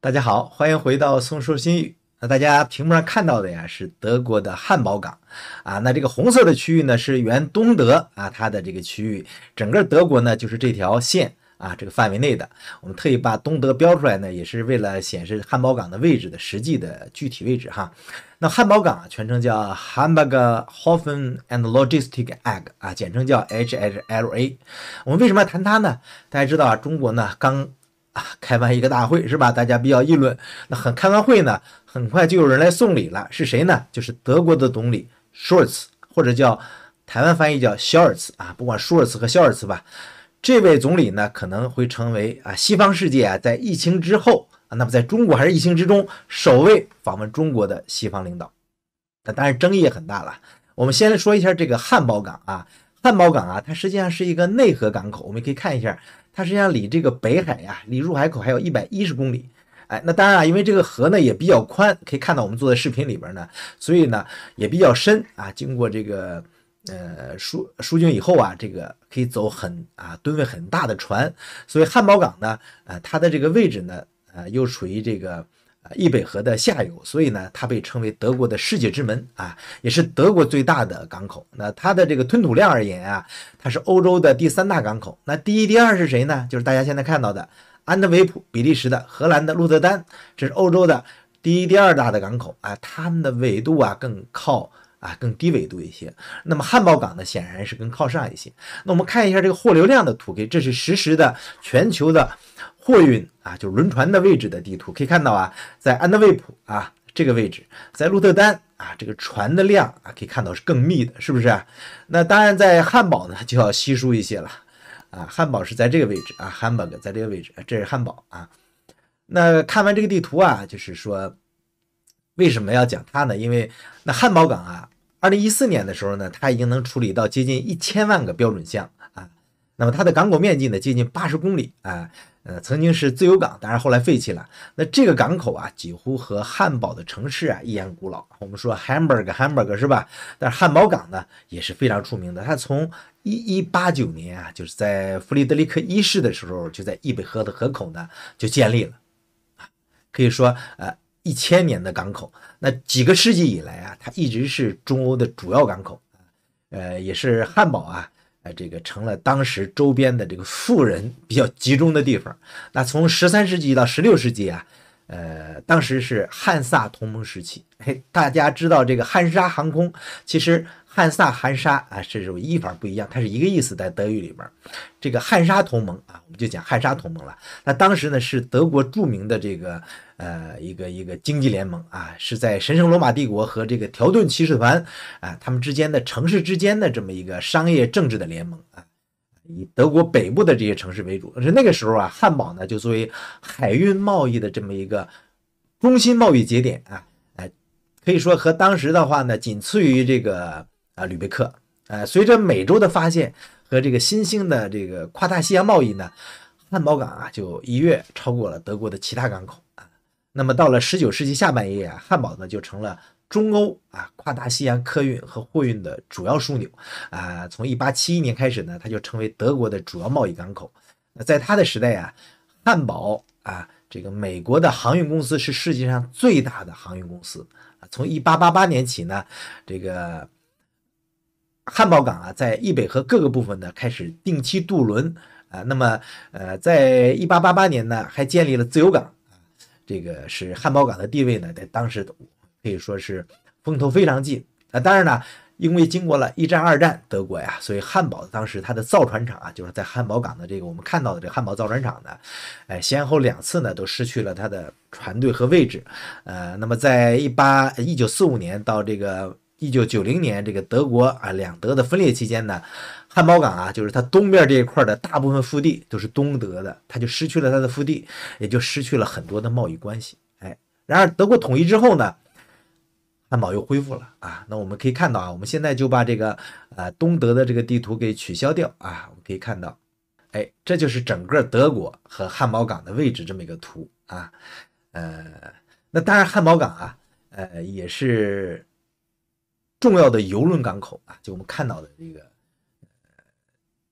大家好，欢迎回到松说新语。那大家屏幕上看到的呀是德国的汉堡港啊，那这个红色的区域呢是原东德啊，它的这个区域，整个德国呢就是这条线啊这个范围内的。我们特意把东德标出来呢，也是为了显示汉堡港的位置的实际的具体位置哈。那汉堡港啊，全称叫 Hamburger Hafen and Logistic Egg 啊，简称叫 HHLA。我们为什么要谈它呢？大家知道啊，中国呢刚开完一个大会是吧？大家比较议论。那开完会呢，很快就有人来送礼了，是谁呢？就是德国的总理 Scholz， 或者叫台湾翻译叫肖尔茨啊，不管舒尔茨和肖尔茨吧。这位总理呢，可能会成为西方世界在疫情之后那么在中国还是疫情之中首位访问中国的西方领导。那当然争议也很大了。我们先来说一下这个汉堡港啊，汉堡港啊，它实际上是一个内河港口，我们可以看一下。它实际上离这个北海呀，离入海口还有110公里。那当然啊，因为这个河呢也比较宽，可以看到我们做的视频里边呢，所以呢也比较深啊。经过这个疏浚以后啊，这个可以走吨位很大的船。所以汉堡港呢，它的这个位置呢，又处于这个易北河的下游，所以呢，它被称为德国的世界之门啊，也是德国最大的港口。那它的这个吞吐量而言啊，它是欧洲的第3大港口。那第一、第二是谁呢？就是大家现在看到的安特卫普，比利时的，荷兰的鹿特丹，这是欧洲的第一、第二大的港口啊。它们的纬度啊更低纬度一些。那么汉堡港呢，显然是更靠上一些。那我们看一下这个货流量的图，这是实时的全球的货运就是轮船的位置的地图。可以看到啊，在安特卫普这个位置，在鹿特丹这个船的量可以看到是更密的，是不是那当然在汉堡呢就要稀疏一些了汉堡是在这个位置Hamburg 在这个位置，这是汉堡那看完这个地图就是说为什么要讲它呢？因为那汉堡港2014年的时候呢，它已经能处理到接近1000万个标准箱那么它的港口面积呢接近80公里曾经是自由港，当然后来废弃了。那这个港口几乎和汉堡的城市一样古老。我们说 Hamburg 是吧？但是汉堡港呢也是非常出名的。它从1189年就是在弗里德里克一世的时候，就在易北河的河口呢就建立了可以说1000年的港口。那几个世纪以来它一直是中欧的主要港口也是汉堡这个成了当时周边的这个富人比较集中的地方。那从13世纪到16世纪当时是汉萨同盟时期。大家知道这个汉莎航空，其实汉萨汉莎是有译法不一样，它是一个意思，在德语里边。这个汉莎同盟我们就讲汉莎同盟了。那当时呢是德国著名的这个一个经济联盟是在神圣罗马帝国和这个条顿骑士团他们之间的城市之间的这么一个商业政治的联盟以德国北部的这些城市为主。是那个时候汉堡呢就作为海运贸易的这么一个中心贸易节点可以说和当时的话呢仅次于这个吕贝克随着美洲的发现和这个新兴的这个跨大西洋贸易呢，汉堡港就一跃超过了德国的其他港口那么到了19世纪下半叶汉堡呢就成了中欧跨大西洋客运和货运的主要枢纽从1871年开始呢，它就成为德国的主要贸易港口。那在它的时代汉堡这个美国的航运公司是世界上最大的航运公司从1888年起呢，这个汉堡港在易北河各个部分呢开始定期渡轮那么在1888年呢还建立了自由港这个使汉堡港的地位呢在当时可以说是风头非常劲当然呢因为经过了1战2战德国所以汉堡当时它的造船厂就是在汉堡港的这个我们看到的这个汉堡造船厂呢先后2次呢都失去了它的船队和位置那么在1945年到这个1990年这个德国两德的分裂期间呢，汉堡港就是它东边这一块的大部分腹地都是东德的，它就失去了它的腹地，也就失去了很多的贸易关系然而德国统一之后呢，汉堡又恢复了那我们可以看到我们现在就把这个东德的这个地图给取消掉我们可以看到这就是整个德国和汉堡港的位置这么一个图那当然汉堡港也是重要的邮轮港口就我们看到的这个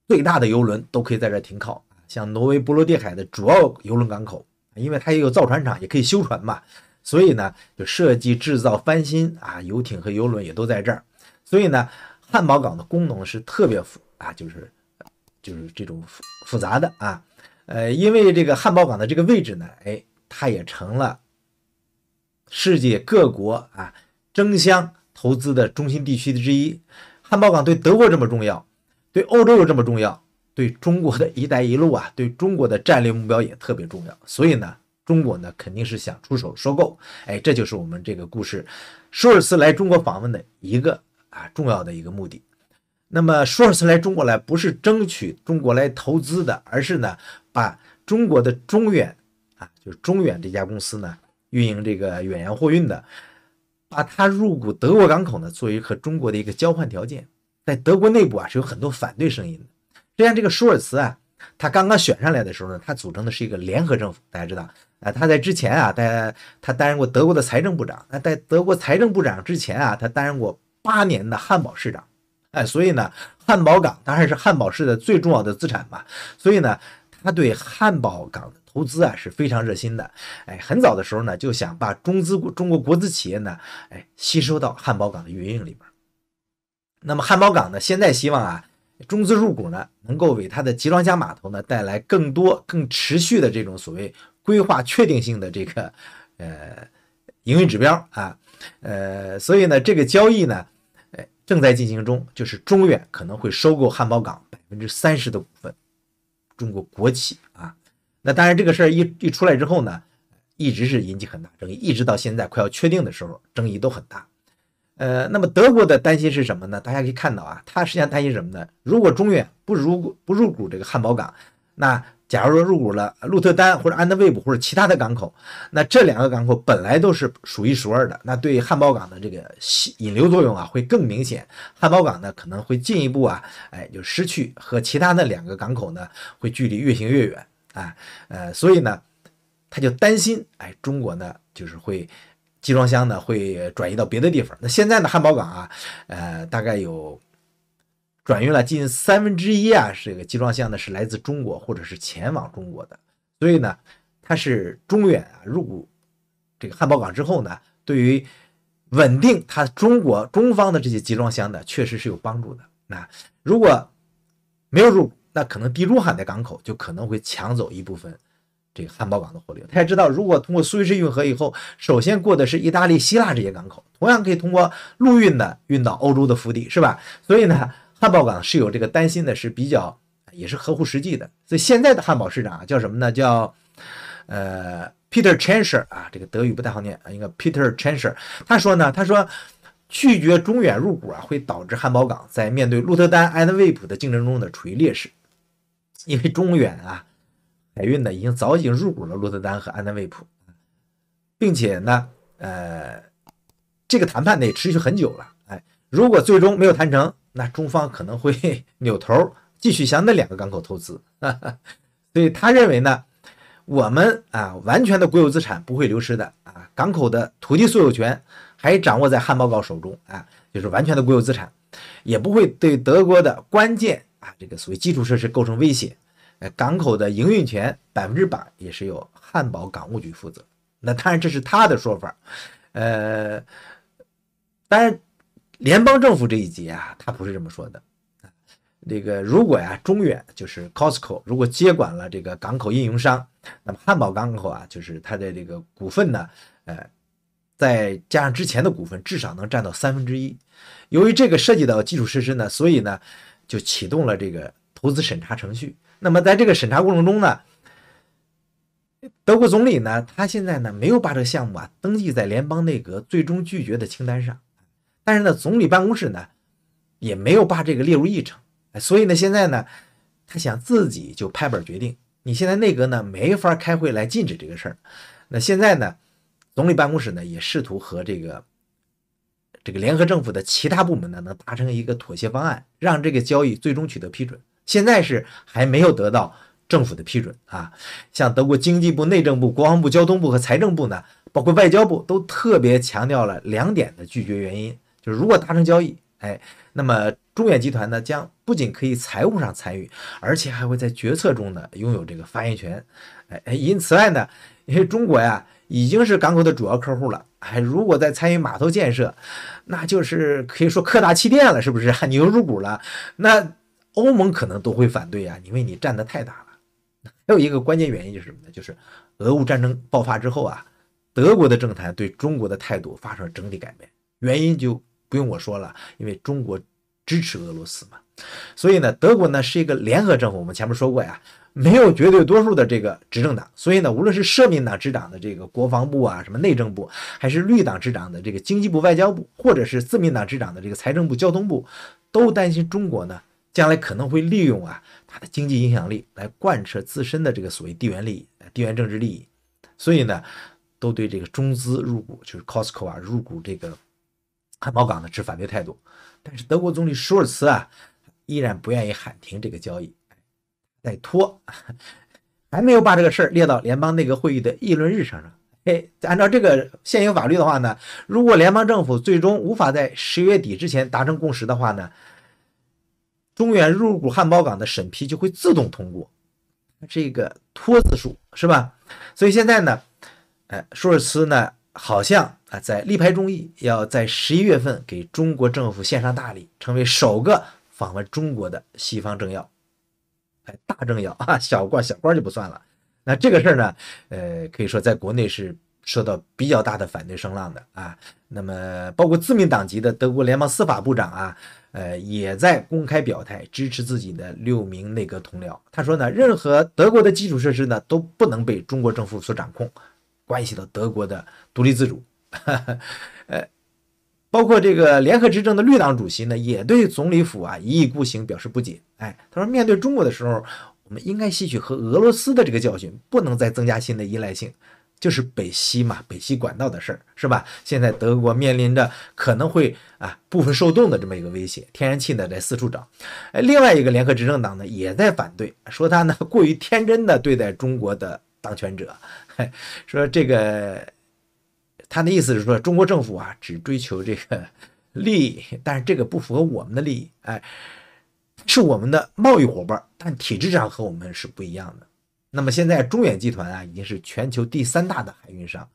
最大的邮轮都可以在这停靠像挪威波罗的海的主要邮轮港口因为它也有造船厂，也可以修船嘛，所以呢就设计制造翻新啊，游艇和游轮也都在这儿。所以呢，汉堡港的功能是特别就是这种复杂的啊。因为这个汉堡港的这个位置呢，它也成了世界各国啊争相投资的中心地区之一。汉堡港对德国这么重要，对欧洲又这么重要，对中国的一带一路啊，对中国的战略目标也特别重要。所以呢，中国呢肯定是想出手收购。这就是我们这个故事舒尔茨来中国访问的一个重要的一个目的。那么舒尔茨来中国来不是争取中国来投资的，而是呢把中国的中远就是中远这家公司呢运营这个远洋货运的，把它入股德国港口呢作为和中国的一个交换条件。在德国内部是有很多反对声音的。这样这个舒尔茨他刚刚选上来的时候呢，他组成的是一个联合政府。大家知道他在之前他担任过德国的财政部长。在德国财政部长之前他担任过8年的汉堡市长。所以呢，汉堡港当然是汉堡市的最重要的资产嘛。所以呢，他对汉堡港的投资是非常热心的。很早的时候呢，就想把中国国资企业呢，吸收到汉堡港的运营里边。那么汉堡港呢，现在希望中资入股呢，能够为它的集装箱码头呢带来更多、更持续的这种所谓规划确定性的这个营运指标所以呢，这个交易呢，正在进行中，就是中远可能会收购汉堡港30%的股份，中国国企那当然这个事儿一出来之后呢，一直是引起很大争议，一直到现在快要确定的时候，争议都很大。那么德国的担心是什么呢？大家可以看到他实际上担心什么呢？如果中远不入股这个汉堡港，那假如说入股了鹿特丹或者安德卫普或者其他的港口，那这2个港口本来都是数一数二的，那对汉堡港的这个引流作用会更明显。汉堡港呢可能会进一步就失去和其他的2个港口呢会距离越行越远所以呢他就担心中国呢就是会集装箱呢会转移到别的地方。那现在呢汉堡港大概有转运了近1/3这个集装箱呢是来自中国或者是前往中国的。所以呢它是中远入股这个汉堡港之后呢，对于稳定它中方的这些集装箱呢确实是有帮助的。那如果没有入股，那可能地中海的港口就可能会抢走一部分这个汉堡港的货流。大家知道，如果通过苏伊士运河以后，首先过的是意大利、希腊这些港口，同样可以通过陆运的运到欧洲的腹地，是吧？所以呢，汉堡港是有这个担心的，是比较也是合乎实际的。所以现在的汉堡市长叫什么呢？叫Peter Tschentscher 这个德语不太好念应该 Peter Tschentscher。他说拒绝中远入股会导致汉堡港在面对鹿特丹、安德卫普的竞争中处于劣势，因为中远海运呢早已经入股了鹿特丹和安德卫普，并且呢这个谈判呢也持续很久了。如果最终没有谈成，那中方可能会扭头继续向那2个港口投资。所以他认为呢，我们完全的国有资产不会流失的港口的土地所有权还掌握在汉堡港手中就是完全的国有资产，也不会对德国的关键这个所谓基础设施构成威胁。港口的营运权100%也是由汉堡港务局负责。那当然这是他的说法。当然联邦政府这一级他不是这么说的。这个如果中远就是 Costco 如果接管了这个港口运营商，那么汉堡港口就是它的这个股份呢再加上之前的股份至少能占到1/3。由于这个涉及到基础设施呢，所以呢就启动了这个投资审查程序。那么在这个审查过程中呢，德国总理呢他现在呢没有把这个项目登记在联邦内阁最终拒绝的清单上，但是呢总理办公室呢也没有把这个列入议程。所以呢现在呢他想自己就拍板决定，你现在内阁呢没法开会来禁止这个事儿。那现在呢总理办公室呢也试图和这个联合政府的其他部门呢能达成一个妥协方案，让这个交易最终取得批准。现在是还没有得到政府的批准像德国经济部、内政部、国防部、交通部和财政部呢，包括外交部都特别强调了2点的拒绝原因，就是如果达成交易那么中远集团呢将不仅可以财务上参与，而且还会在决策中呢拥有这个发言权。因此外呢因为中国呀已经是港口的主要客户了，如果再参与码头建设，那就是可以说客大欺店了，是不是？你又入股了，那欧盟可能都会反对啊，因为你占的太大了。还有一个关键原因就是什么呢？就是俄乌战争爆发之后啊，德国的政坛对中国的态度发生了整体改变，原因就不用我说了，因为中国支持俄罗斯嘛。所以呢，德国呢是一个联合政府，我们前面说过呀，没有绝对多数的这个执政党，所以呢，无论是社民党执掌的这个国防部啊，什么内政部，还是绿党执掌的这个经济部、外交部，或者是自民党执掌的这个财政部、交通部，都担心中国呢将来可能会利用啊它的经济影响力来贯彻自身的这个所谓地缘利益、地缘政治利益，所以呢，都对这个中资入股，就是 Costco 啊入股这个汉堡港呢持反对态度。但是德国总理舒尔茨啊依然不愿意喊停这个交易，在拖，还没有把这个事儿列到联邦内阁会议的议论日程上。按照这个现行法律的话呢，如果联邦政府最终无法在10月底之前达成共识的话呢，中原入股汉堡港的审批就会自动通过，这个拖字数是吧？所以现在呢，舒尔茨呢好像在力排众议，要在11月份给中国政府献上大礼，成为首个访问中国的西方政要。大政要啊，小官就不算了。那这个事儿呢，可以说在国内是受到比较大的反对声浪的啊。那么包括自民党籍的德国联邦司法部长啊，也在公开表态支持自己的6名内阁同僚。他说呢，任何德国的基础设施呢都不能被中国政府所掌控，关系到德国的独立自主。包括这个联合执政的绿党主席呢，也对总理府啊一意孤行表示不解。他说面对中国的时候，我们应该吸取和俄罗斯的这个教训，不能再增加新的依赖性。就是北溪嘛，北溪管道的事儿是吧？现在德国面临着可能会部分受冻的这么一个威胁，天然气呢在四处找。另外一个联合执政党呢也在反对，说他呢过于天真的对待中国的当权者，说这个他的意思是说中国政府啊只追求这个利益，但是这个不符合我们的利益，是我们的贸易伙伴，但体制上和我们是不一样的。那么现在中远集团啊已经是全球第3大的海运商，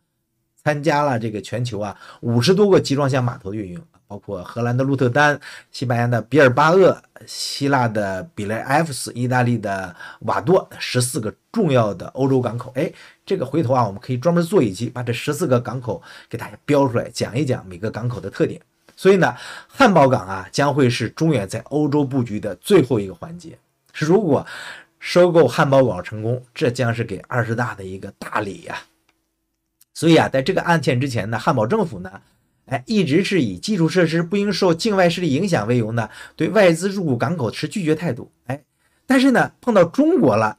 参加了这个全球50多个集装箱码头的运营，包括荷兰的鹿特丹、西班牙的比尔巴鄂、希腊的比雷埃夫斯、意大利的瓦多14个重要的欧洲港口。这个回头我们可以专门做一期，把这14个港口给大家标出来，讲一讲每个港口的特点。所以呢，汉堡港将会是中远在欧洲布局的最后一个环节。是如果收购汉堡港成功，这将是给20大的一个大礼呀。所以在这个案件之前呢，汉堡政府呢，一直是以基础设施不应受境外势力影响为由呢，对外资入股港口持拒绝态度。但是呢，碰到中国了，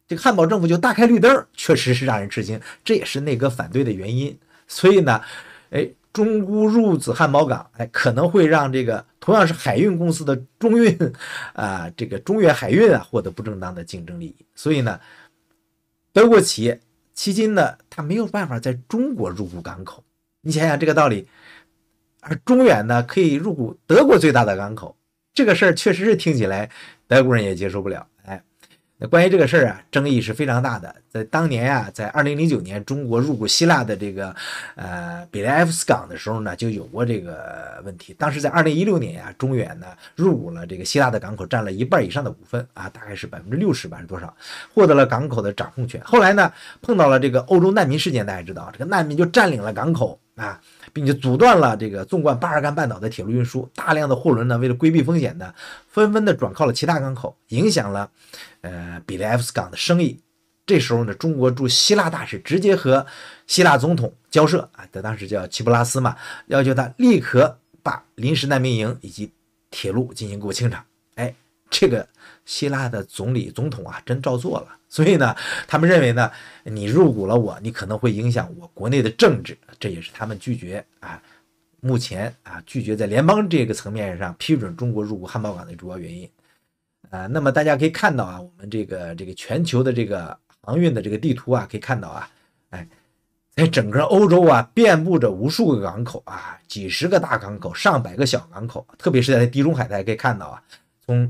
这个汉堡政府就大开绿灯，确实是让人吃惊，这也是内阁反对的原因。所以呢，中沽入子汉堡港，可能会让这个同样是海运公司的中运这个中远海运获得不正当的竞争利益。所以呢，德国企业迄今呢，它没有办法在中国入股港口。你想想这个道理，而中远呢可以入股德国最大的港口，这个事儿确实是听起来德国人也接受不了。那关于这个事儿争议是非常大的。在当年在2009年中国入股希腊的这个比雷埃夫斯港的时候呢，就有过这个问题。当时在2016年中远呢入股了这个希腊的港口，占了1半以上的股份大概是60%吧，是多少，获得了港口的掌控权。后来呢碰到了这个欧洲难民事件，大家知道这个难民就占领了港口并且阻断了这个纵贯巴尔干半岛的铁路运输，大量的货轮呢为了规避风险呢，纷纷的转靠了其他港口，影响了比雷埃夫斯港的生意。这时候呢，中国驻希腊大使直接和希腊总统交涉他当时叫齐普拉斯嘛，要求他立刻把临时难民营以及铁路进行给我清场。这个希腊的总统真照做了。所以呢，他们认为呢，你入股了我，你可能会影响我国内的政治，这也是他们拒绝目前拒绝在联邦这个层面上批准中国入股汉堡港的主要原因。那么大家可以看到我们这个全球的这个航运的这个地图可以看到在整个欧洲遍布着无数个港口几十个大港口，上百个小港口，特别是在地中海，大家可以看到从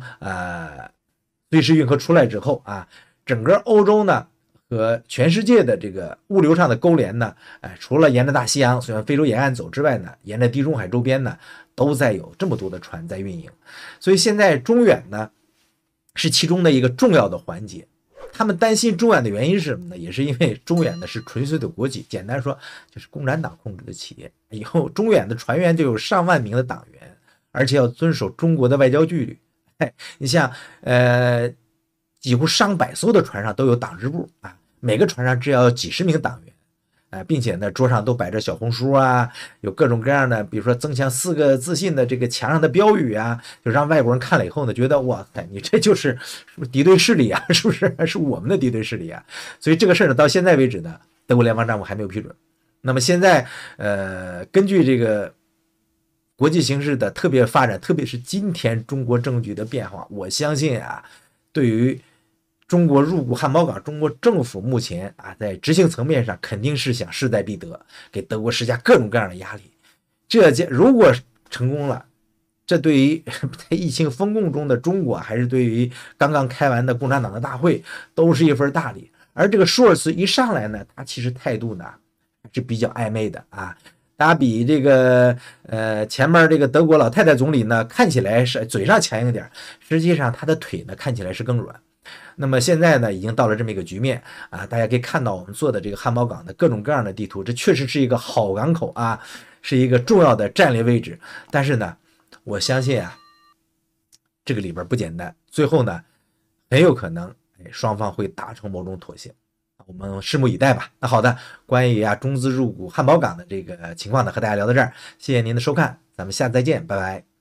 瑞士运河出来之后整个欧洲呢和全世界的这个物流上的勾连呢，除了沿着大西洋从非洲沿岸走之外呢，沿着地中海周边呢，都在有这么多的船在运营。所以现在中远呢是其中的一个重要的环节。他们担心中远的原因是什么呢？也是因为中远呢是纯粹的国企，简单说就是共产党控制的企业，以后中远的船员就有上万名的党员，而且要遵守中国的外交纪律。你像几乎上百艘的船上都有党支部啊，每个船上只要几十名党员。并且呢，桌上都摆着小红书啊，有各种各样的，比如说增强4个自信的这个墙上的标语啊，就让外国人看了以后呢，觉得哇塞，你这就是是不是敌对势力啊？是不是是我们的敌对势力啊？所以这个事儿呢，到现在为止呢，德国联邦政府还没有批准。那么现在根据这个国际形势的特别发展，特别是今天中国政局的变化，我相信啊，对于中国入股汉堡港，中国政府目前在执行层面上肯定是想势在必得，给德国施加各种各样的压力。如果成功了，这对于在疫情封控中的中国，还是对于刚刚开完的共产党的大会，都是一份大礼。而这个舒尔茨一上来呢，他其实态度呢是比较暧昧的啊。他比这个前面这个德国老太太总理呢，看起来是嘴上强硬点，实际上他的腿呢看起来是更软。那么现在呢，已经到了这么一个局面啊，大家可以看到我们做的这个汉堡港的各种各样的地图，这确实是一个好港口啊，是一个重要的战略位置。但是呢，我相信啊，这个里边不简单，最后呢，很有可能双方会达成某种妥协，我们拭目以待吧。那好的，关于中资入股汉堡港的这个情况呢，和大家聊到这儿，谢谢您的收看，咱们下次再见，拜拜。